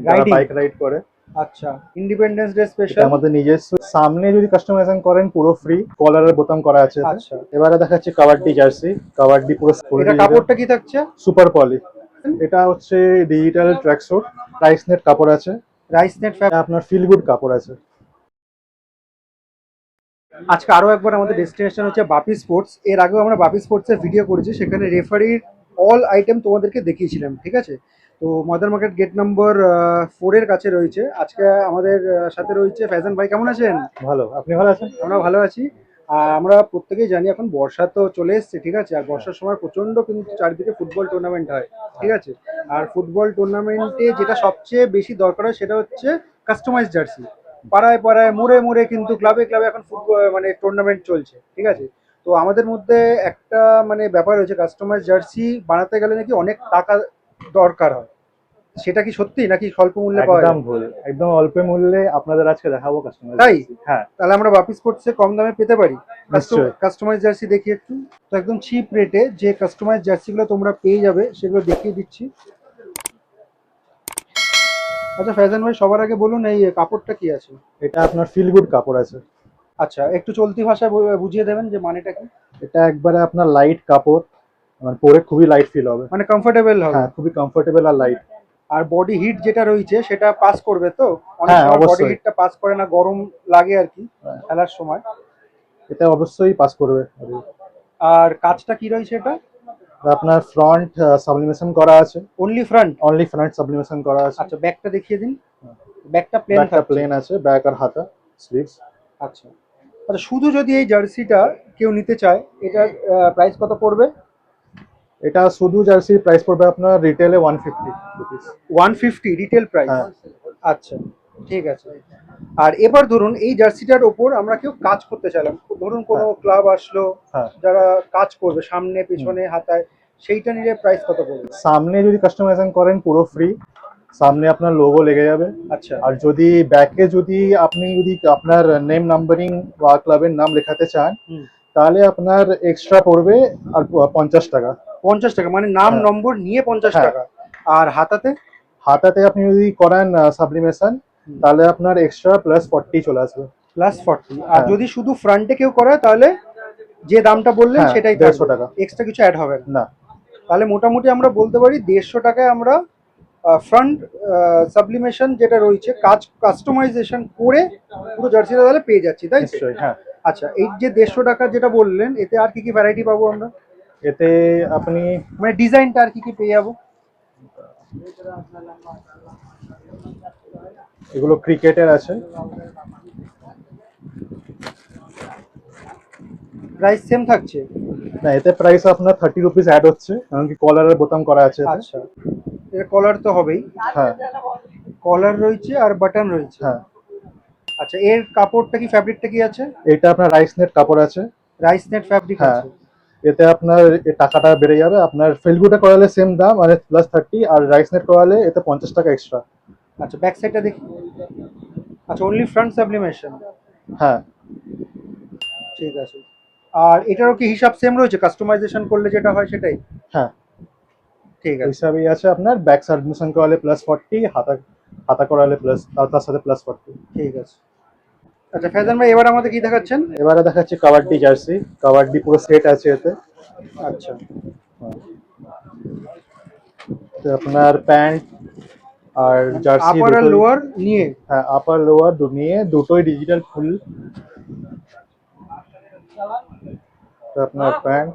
যারা riding. Bike ride করে। আচ্ছা, ইন্ডিপেন্ডেন্স ডে এটা স্পেশাল। আমাদের নিজস্ব, সামনে যদি কাস্টমাইজেশন করেন পুরো ফ্রি, কলারের বোতাম করা আছে এতে। আচ্ছা, এবারে দেখাচ্ছি কাবাডি জার্সি, কাবাডি পুরো ফুল এটা ডিজিটাল কাপড়টা কি থাকছে? সুপার পলি। এটা হচ্ছে ডিজিটাল ট্র্যাকস্যুট, রাইস নেট কাপড় আছে, রাইস নেট এটা আপনার ফিল গুড কাপড় আছে। আজকে আরো একবার আমাদের ডেস্টিনেশন হচ্ছে বাপি স্পোর্টস। এর আগেও আমরা বাপি স্পোর্টস এর ভিডিও করেছি, সেখানে রেফারির অল আইটেম তোমাদেরকে দেখিয়েছিলাম, ঠিক আছে? তো মডার্ন মার্কেট গেট নম্বর 4 এর কাছে রয়েছে। আজকে আমাদের সাথে রয়েছে ফ্যাজন ভাই। কেমন আছেন? ভালো, আপনি ভালো আছেন? আমরা ভালো আছি। আর আমরা প্রত্যেকেই জানি এখন বর্ষা তো চলে এসছে, ঠিক আছে? আর বর্ষার সময় প্রচন্ড কিন্তু চারিদিকে ফুটবল টুর্নামেন্ট হয়, ঠিক আছে? আর ফুটবল টুর্নামেন্টে যেটা সবচেয়ে বেশি দরকার হয় সেটা হচ্ছে কাস্টমাইজ জার্সি। পাড়ায় পাড়ায় মোড়ে মোড়ে কিন্তু ক্লাবে ক্লাবে এখন ফুটবল মানে টুর্নামেন্ট চলছে, ঠিক আছে? তো আমাদের মধ্যে একটা মানে ব্যাপার হয়েছে, কাস্টমাইজ জার্সি বানাতে গেলে নাকি অনেক টাকা দরকার হয়। সেটা কি সত্যি নাকি স্বল্প মূল্যে পাওয়া একদম যায়? ভুল, একদম অল্প মূল্যে আপনাদের আজকে দেখাবো কাস্টমার তাই? জার্সি। হ্যাঁ, তাহলে আমরা বাপি স্পোর্টসে কম দামে পেতে পারি নিশ্চয়ই। Customise jersey? দেখি একটু। তো একদম চিপ রেটে যে কাস্টমাইজ জার্সিগুলো তোমরা পেয়ে যাবে সেগুলো দেখিয়ে দিচ্ছি। আচ্ছা ফ্যাজন ভাই, সবার আগে বলুন এই কাপড়টা কি আছে? এটা আপনার ফিল গুড কাপড় আছে। আচ্ছা, একটু চলতি ভাষায় বুঝিয়ে দেবেন যে মানেটা কি? এটা একবারে আপনার লাইট কাপড়, মানে পরে খুবই লাইট ফিল হবে। মানে কমফোর্টেবল হবে। হ্যাঁ, খুবই কমফোর্টেবল আর লাইট। আর বডি হিট যেটা রয়েছে সেটা পাস করবে তো? অনেক হ্যাঁ, সময় বডি অবশ্যই। হিটটা পাস করে না, গরম লাগে আর কি হ্যাঁ, খেলার সময়। এটা অবশ্যই পাস করবে। আর কাজটা কি রয়েছে এটা? আপনার ফ্রন্ট সাবলিমেশন করা আছে, only front? Only front sublimation করা আছে। আচ্ছা, ব্যাকটা দেখিয়ে দিন। ব্যাকটা প্লেন ব্যাকটা থাকছে। প্লেন আছে, ব্যাক আর হাতা স্লিভস। আচ্ছা। আচ্ছা, শুধু যদি এই জার্সিটা কেউ নিতে চায়, এটার প্রাইস কত পড়বে? এটা শুধু জার্সির প্রাইস পড়বে আপনার রিটেলে 150 রুপিস। 150 retail price? হ্যাঁ, আচ্ছা, ঠিক আছে। আর এবার ধরুন এই জার্সিটার ওপর আমরা কেউ কাজ করতে চাইলাম, ধরুন কোনো হ্যাঁ, ক্লাব আসলো, হ্যাঁ। যারা কাজ করবে সামনে হুম। পেছনে হাতায়, সেইটা নিলে প্রাইস কত পড়বে? সামনে যদি কাস্টমাইজেশন করেন পুরো ফ্রি, সামনে আপনার লোগো লেগে যাবে। আচ্ছা। আর যদি ব্যাকে যদি আপনি যদি আপনার নেম নাম্বারিং বা ক্লাবের নাম লেখাতে চান, হুম। তাহলে আপনার এক্সট্রা পড়বে আর 50 টাকা। 50 টাকা মানে নাম হ্যাঁ, নম্বর নিয়ে 50 হ্যাঁ। টাকা আর হাতাতে? হাতাতে আপনি যদি করেন সাবলিমেশন, তাহলে আপনার এক্সট্রা +40 চলে আসবে। +40। আর হ্যাঁ, যদি শুধু ফ্রন্টে কেউ করে তাহলে যে দামটা বললেন হ্যাঁ, সেটাই 150 থাকবে, টাকা। এক্সট্রা কিছু অ্যাড হবে না? না। তাহলে মোটামুটি আমরা বলতে পারি 150 টাকায় আমরা ফ্রন্ট সাবলিমেশন যেটা রয়েছে, কাজ কাস্টমাইজেশন করে পুরো জার্সিটা তাহলে পেয়ে যাচ্ছি, তাই তো? নিশ্চয়ই, হ্যাঁ। আচ্ছা, এই যে 150 টাকা যেটা বললেন, এতে আর কি কি ভ্যারাইটি পাবো আমরা? এতে আপনি মানে ডিজাইনটা আর কি কি পেয়ে যাবো? এগুলো ক্রিকেটের আছে। প্রাইস সেম থাকছে? না, এতে প্রাইস আপনার 30 রুপিস অ্যাড হচ্ছে, কারণ কি কলারের বোতাম করা আছে এতে। আচ্ছা, এর কলার তো হবেই। হ্যাঁ, কলার রয়েছে আর বাটন রয়েছে। হ্যাঁ। আচ্ছা, এর কাপড়টা কি, ফ্যাব্রিকটা কি আছে? এটা আপনার রাইস নেট কাপড় আছে। রাইস নেট ফ্যাব্রিক হ্যাঁ, আছে। এতে আপনার টাকাটা বেড়ে যাবে। আপনার ফেলগুটা করালে সেম দাম মানে +30, আর রাইস নেট করালে এতে 50 টাকা এক্সট্রা। আচ্ছা, ব্যাক সাইডটা দেখি। আচ্ছা, অনলি ফ্রন্ট সাবলিমেশন। হ্যাঁ, ঠিক আছে। আর এটারও কি হিসাব সেম রয়েছে, কাস্টমাইজেশন করলে যেটা হয় সেটাই? হ্যাঁ। ঠিক ওই আছে। হিসাবেই আছে আপনার ব্যাক সাবমিশন করালে +40, হাতা হাতা করালে প্লাস তার সাথে +40। ঠিক আছে। আচ্ছা ফ্যাজান ভাই, এবার আমাদের কি দেখাচ্ছেন? এবারে দেখাচ্ছি কাবাডি জার্সি, কাবাডি পুরো সেট আছে এতে। আচ্ছা। হ্যাঁ, তো আপনার প্যান্ট আর জার্সি আপার আর দুটোই। লোয়ার নিয়ে? হ্যাঁ, আপার লোয়ার নিয়ে দুটোই ডিজিটাল ফুল। তো আপনার প্যান্ট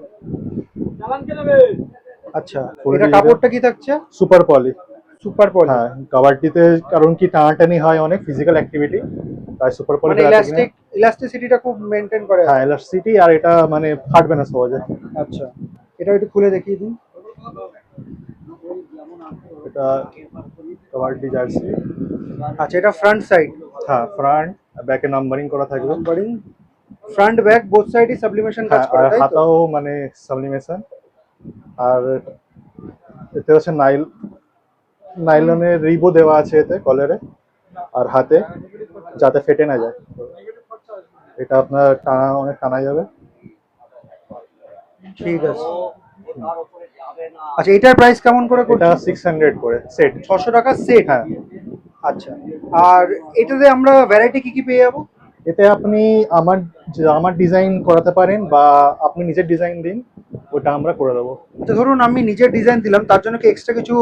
আচ্ছা, ফুল এটা ডিজিটাল কাপড়টা কি থাকছে? সুপার পলি। সুপার পলি? হ্যাঁ, কাবাডিতে কারণ কি টানাটানি হয়, অনেক ফিজিক্যাল অ্যাক্টিভিটি, তাই সুপার পলি মানে লাগাতে কিনা। ইলাস্টিসিটিটা খুব মেনটেন করে আর হ্যাঁ, কি। এলাস্টিসিটি, আর এটা মানে ফাটবে না সহজে। আচ্ছা, এটা একটু খুলে দেখিয়ে দিন। এটা কাবাডি জার্সি। আচ্ছা, এটা ফ্রন্ট সাইড। হ্যাঁ, ফ্রন্ট ব্যাকে নাম্বারিং করা থাকবে। নাম্বারিং, ফ্রন্ট ব্যাক বোথ সাইডই সাবলিমেশন কাজ হ্যাঁ, করা, আর তাই তো? হাতাও মানে সাবলিমেশন। আর এতে হচ্ছে নাইলনের রিবো দেওয়া আছে এতে কলারে আর হাতে, যাতে ফেটে না যায়। এটা আপনার অনেক টানা যাবে। ঠিক আছে। আচ্ছা, এটার প্রাইস কেমন করে এটা করছেন? 600 করে সেট। 600 টাকা সেট? হ্যাঁ, আচ্ছা। আর এটাতে আমরা ভ্যারাইটি কি কি পেয়ে যাবো? এতে আপনি আমার ডিজাইন করাতে পারেন বা আপনি নিজের ডিজাইন দিন, ওটা আমরা করে দেবো। আচ্ছা, ধরুন আমি নিজের ডিজাইন দিলাম, তার জন্য কি এক্সট্রা কিছু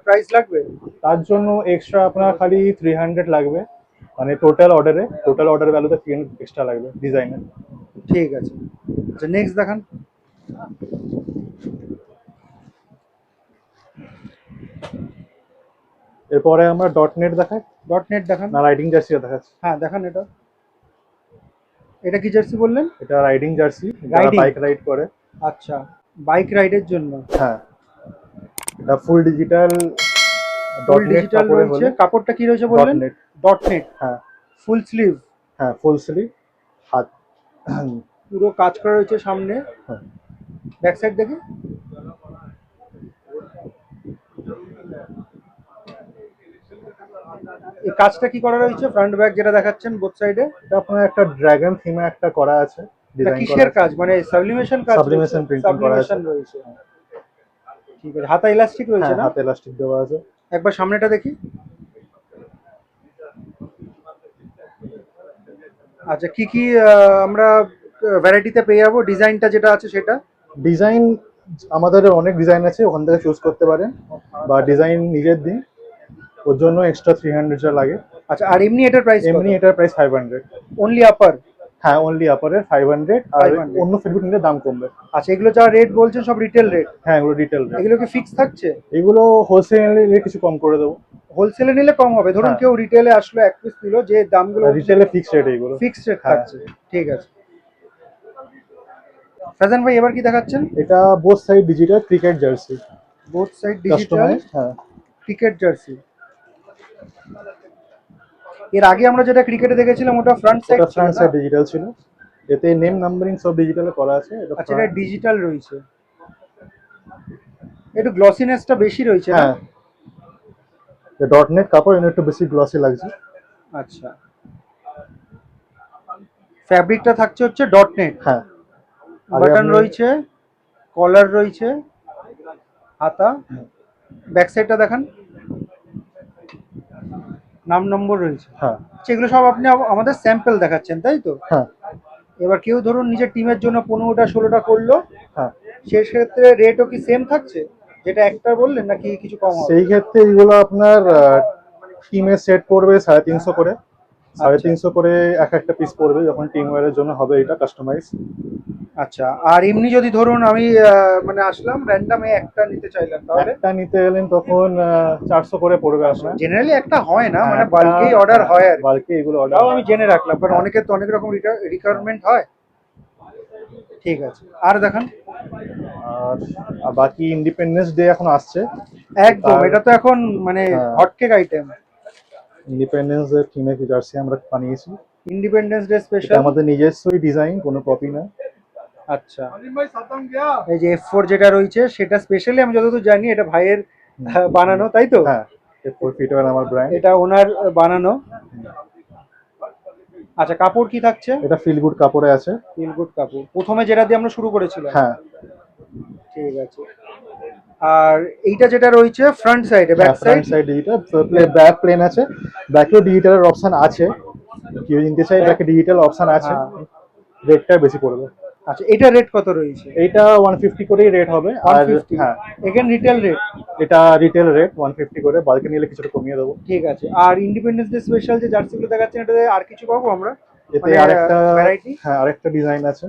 প্রাইস লাগবে? তার জন্য এক্সট্রা আপনার খালি 300 লাগবে, মানে টোটাল অর্ডার ভ্যালুতে 300 এক্সট্রা লাগবে ডিজাইনের। ঠিক আছে। আচ্ছা, নেক্সট দেখান। এরপরে আমরা ডট নেট দেখাই ডট নেট দেখান। না রাইডিং জার্সিও দেখাচ্ছি? হ্যাঁ, দেখান এটা। এটা কি জার্সি বললেন? এটা রাইডিং জার্সি, যারা Riding? বাইক রাইড করে। আচ্ছা, বাইক রাইডের জন্য। হ্যাঁ, এটা ফুল ডিজিটাল ফুল ডট নেট ডিজিটাল কাপড়ে রয়েছে। হলে কাপড়টা কি রয়েছে ডট বললেন? নেট। Dot net. হ্যাঁ ফুল স্লিভ। হ্যাঁ, ফুল স্লিভ, হাত। পুরো কাজ করা রয়েছে সামনে। হ্যাঁ, ব্যাক সাইড দেখি। এই কাজটা কি করা রয়েছে? ফ্রন্ট ব্যাক যেটা দেখাচ্ছেন বোথ সাইডে, এটা আপনার একটা ড্রাগন থিমে একটা করা আছে, এটা ডিজাইন করা কিসের আছে। কাজ? মানে সাবলিমেশন কাজ? Sublimation printing করা আছে। সাবলিমেশন রয়েছে। ঠিক আছে, হাতা ইলাস্টিক রয়েছে হ্যাঁ, না? হাতে ইলাস্টিক দেওয়া আছে। একবার সামনেটা দেখি। আচ্ছা, কি কি আমরা ভ্যারাইটিতে পেয়ে যাবো? ডিজাইনটা যেটা আছে সেটা। ডিজাইন আমাদের অনেক ডিজাইন আছে, ওখান থেকে চুজ করতে পারেন বা ডিজাইন নিজের দিন, ওর জন্য এক্সট্রা 300 যা লাগে। আচ্ছা, আর এমনি এটার প্রাইস এমনি এটার প্রাইস 500। অনলি আপার? হ্যাঁ, অনলি আপারের 500, আর 500 অন্য ফেব্রিক নিলে দাম কমবে। আচ্ছা, এগুলো যা রেট বলছেন সব রিটেল রেট? হ্যাঁ, এগুলো ডিটেল রেট। এগুলো কি ফিক্স থাকছে? এগুলো হোলসেল নিলে কিছু কম করে দেবো। হোলসেলে নিলে কম হবে? ধরুন হ্যাঁ। কেউ রিটেলে আসলো, এক পিস নিল, যে দামগুলো রিটেলে ফিক্স রেট এগুলো। ফিক্স রেট হ্যাঁ। থাকছে। ঠিক আছে। ফাজান ভাই, এবার কি দেখাচ্ছেন? এটা both side digital cricket jersey, both side digital customise. হ্যাঁ, ক্রিকেট জার্সি। এর আগে আমরা যেটা ক্রিকেটে দেখেছিলাম ওটা ফ্রন্ট সাইড এটা ছিল ফ্রন্ট না? সাইড ডিজিটাল ছিল, এতে নেম নাম্বারিং সব ডিজিটালে করা আছে। এটা আচ্ছা, এটা ডিজিটাল রয়েছে। একটু গ্লসিনেসটা বেশি রয়েছে না? হ্যাঁ, ডট নেট কাপড়, এনে একটু বেশি গ্লসি লাগছে। আচ্ছা, ফ্যাব্রিকটা থাকছে হচ্ছে ডট নেট। হ্যাঁ, আগে বাটন আপনি- রয়েছে, কলার রয়েছে, হাতা। ব্যাক সাইডটা দেখান। নাম নম্বর রয়েছে। হ্যাঁ আচ্ছা, এগুলো সব আপনি আমাদের স্যাম্পল দেখাচ্ছেন, তাই তো? হ্যাঁ এবার কেউ ধরুন নিজের টিমের জন্য 15টা 16টা করলো, হ্যাঁ, সেই ক্ষেত্রে রেটও কি সেম থাকছে যেটা একটা বললেন, নাকি কিছু কম হবে? সেই ক্ষেত্রে এগুলো আপনার টিমে সেট পড়বে 350 করে। 350 করে এক একটা পিস পড়বে, যখন টিম ওয়ারের জন্য হবে এটা কাস্টমাইজ। আচ্ছা, আর এমনি যদি ধরুন আমি মানে আসলাম র্যান্ডামে একটা নিতে চাইলাম, তাহলে? একটা নিতে গেলেন তখন 400 করে পড়বে আপনার। জেনারেলি একটা হয় না, মানে বাল্কেই অর্ডার হয় আর কি। বাল্কে এগুলো অর্ডার। তাও আমি জেনে রাখলাম, কারণ অনেকের তো অনেক রকম রিকোয়ারমেন্ট হয়। ঠিক আছে, আর দেখান। আর বাকি ইন্ডিপেন্ডেন্স ডে এখন আসছে। একদম, এটা তো এখন মানে হ্যাঁ। Hotcake item. ইন্ডিপেন্ডেন্স ডে থিমে কি জার্সি আমরা বানিয়েছি। ইন্ডিপেন্ডেন্স ডে এটা স্পেশাল। আমাদের নিজস্বই ডিজাইন, কোনো কপি না। আচ্ছা, এই যে F4 যেটা রয়েছে সেটা স্পেশালি, আমি যতদূর জানি এটা ভাইয়ের বানানো, তাই তো? হ্যাঁ, এরপর ফিটওয়ার আমার ব্র্যান্ড। এটা ওনার বানানো। আচ্ছা, কাপড় কি থাকছে? এটা ফিল গুড কাপড়ে আছে। ফিল গুড কাপড়, প্রথমে যেটা দিয়ে আমরা শুরু করেছিলাম। হ্যাঁ, ঠিক আছে। আর এইটা যেটা রয়েছে ফ্রন্ট সাইডে, back side. Front side digital, back plain আছে, ব্যাকেও ডিজিটালের অপশন আছে। কেউ নিতে চাই ব্যাকে ডিজিটাল অপশন আছে। রেটটা বেশি পড়বে। আচ্ছা, এটা রেট কত রয়েছে? এইটা 150 করেই রেট হবে। আর 150? হ্যাঁ, এখানে রিটেল রেট? এটা রিটেল রেট 150 করে, বাল্কে নিলে কিছুটা কমিয়ে দেবো। ঠিক আছে। আর ইন্ডিপেন্ডেন্স ডে স্পেশাল যে জার্সিগুলো দেখাচ্ছেন, এটাতে আর কিছু পাবো আমরা? এতে মানে আরেকটা ভ্যারাইটি? হ্যাঁ, আরেকটা ডিজাইন আছে।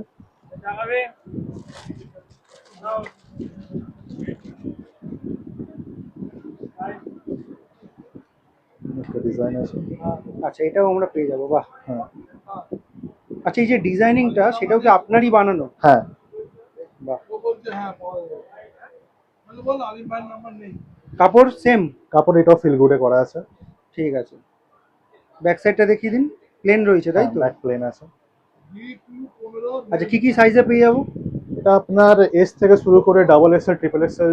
একটা ডিজাইন আছে। আচ্ছা, এটাও আমরা পেয়ে যাবো, বাহ। হ্যাঁ আচ্ছা, এই যে ডিজাইনিংটা সেটাও কি আপনারই বানানো? হ্যাঁ, বাহ। কাপড় সেম? কাপড় এটাও ফিল গুডে করা আছে। ঠিক আছে। ব্যাক সাইডটা দেখিয়ে দিন। প্লেন রয়েছে, তাই তো? ব্যাক প্লেন আছে। আচ্ছা, কি কি সাইজে পেয়ে যাবো? এটা আপনার এস থেকে শুরু করে ডাবল এক্সেল, ট্রিপল এক্সেল,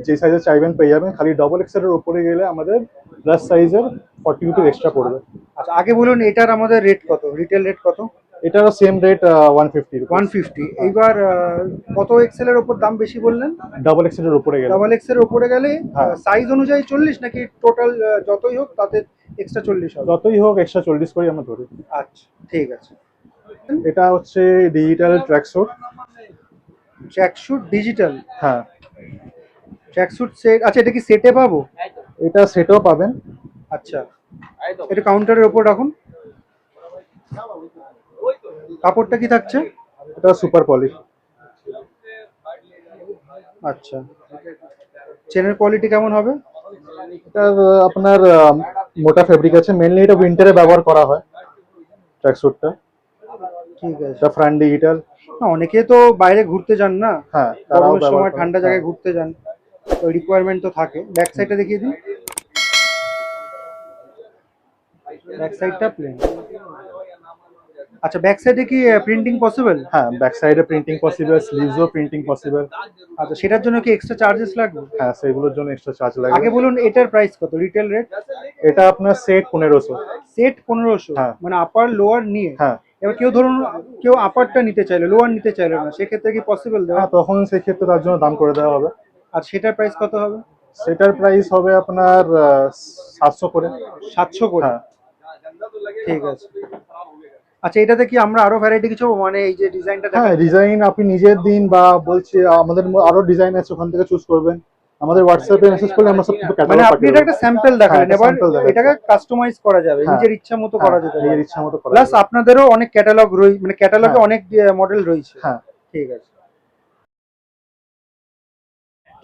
যেই সাইজে চাইবেন পেয়ে যাবেন। খালি ডাবল এক্সেল এর উপরে গেলে আমাদের প্লাস সাইজের 40 রুপিস এক্সট্রা পড়বে। আচ্ছা, আগে বলুন এটার আমাদের রেট কত, রিটেল রেট কত? এটারও সেম রেট 150 150। এইবার কত এক্সেল এর ওপর দাম বেশি বললেন? ডাবল এক্সেল এর উপরে গেলে। ডাবল এক্স এর ওপরে গেলে হ্যাঁ। সাইজ অনুযায়ী 40 নাকি টোটাল যতই হোক তাতে এক্সট্রা 40 হবে? যতই হোক এক্সট্রা 40 করে আমরা ধরি। আচ্ছা ঠিক আছে। এটা হচ্ছে ডিজিটাল ট্র্যাকস্যুট। Tracksuit digital? হ্যাঁ। ট্র্যাকস্যুট সেট, আচ্ছা এটা কি সেটে পাবো? এটা সেটও পাবেন। আচ্ছা, এটা কাউন্টারের ওপর রাখুন। কাপড়টা কি থাকছে? এটা সুপার পলি। আচ্ছা, চেনের কোয়ালিটি কেমন হবে? এটা আপনার মোটা ফেব্রিক আছে, মেনলি এটা উইন্টারে ব্যবহার করা হয় ট্র্যাকস্যুটটা। ঠিক আছে। এটা ফ্রন্ট ডিজিটাল। না, অনেকে তো বাইরে ঘুরতে যান না, হ্যাঁ, তারাও গরমের ব্যবহার সময় করে। ঠান্ডা জায়গায় ঘুরতে যান, তো রিকোয়ারমেন্ট তো থাকে। ব্যাক সাইডটা দেখিয়ে দিন। ব্যাক সাইডটা প্লেন। আচ্ছা, ব্যাক সাইডে কি প্রিন্টিং পসিবল? হ্যাঁ, ব্যাক সাইডে প্রিন্টিং পসিবল, স্লিভসও প্রিন্টিং পসিবল। আচ্ছা, সেটার জন্য কি এক্সট্রা চার্জেস লাগবে? হ্যাঁ, সেগুলোর জন্য এক্সট্রা চার্জ আগে লাগবে। বলুন এটার প্রাইস কত, রিটেল রেট? এটা আপনার সেট 1500। সেট 1500? হ্যাঁ। মানে আপার লোয়ার নিয়ে? হ্যাঁ। এবার কেউ ধরুন কেউ আপারটা নিতে চাইলো, লোয়ার নিতে চাইলো না, সেক্ষেত্রে কি পসিবল দেওয়া? হ্যাঁ, তখন সেক্ষেত্রে তার জন্য দাম করে দেওয়া হবে। আর সেটার প্রাইস কত হবে? সেটার প্রাইস হবে আপনার 700 করে। 700 করে? হ্যাঁ। ঠিক আছে। আচ্ছা, এটাতে কি আমরা আরো ভ্যারাইটি কিছু, মানে এই যে ডিজাইনটা হ্যাঁ, ডিজাইন আপনি নিজের দিন বা বলছি আমাদের আরো ডিজাইন আছে, ওখান থেকে চুজ করবেন। আমাদের হোয়াটসঅ্যাপে মেসেজ করলে আমরা সব মানে ক্যাটালগ আপনি এটা পাঠিয়ে একটা স্যাম্পল দেখালেন, হ্যাঁ, এবার sample দেখাচ্ছি। এটাকে কাস্টমাইজ করা যাবে, হ্যাঁ। নিজের ইচ্ছা মতো করা যেতে নিজের পারে। ইচ্ছা মতো করা প্লাস যাবে। আপনাদেরও অনেক ক্যাটালগ রয়েছে, মানে ক্যাটালগে হ্যাঁ। অনেক মডেল রয়েছে। হ্যাঁ। ঠিক আছে।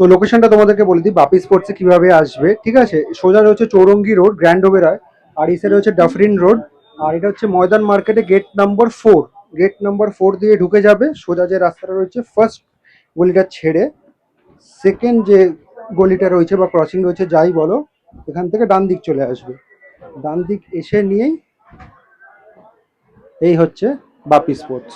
তো লোকেশনটা তোমাদেরকে বলে দিই, বাপি স্পোর্টসে কিভাবে আসবে। ঠিক আছে, সোজা রয়েছে চৌরঙ্গি রোড, গ্র্যান্ড ওবেরয়, আর এই সাইডে হচ্ছে ডাফরিন রোড, আর এটা হচ্ছে ময়দান মার্কেটে গেট নাম্বার 4। গেট নাম্বার 4 দিয়ে ঢুকে যাবে, সোজা যে রাস্তাটা রয়েছে ফার্স্ট গলিটা ছেড়ে সেকেন্ড যে গলিটা রয়েছে বা ক্রসিং রয়েছে যাই বলো, এখান থেকে ডান দিক চলে আসবে। ডান দিক এসে নিয়েই এই হচ্ছে বাপি স্পোর্টস।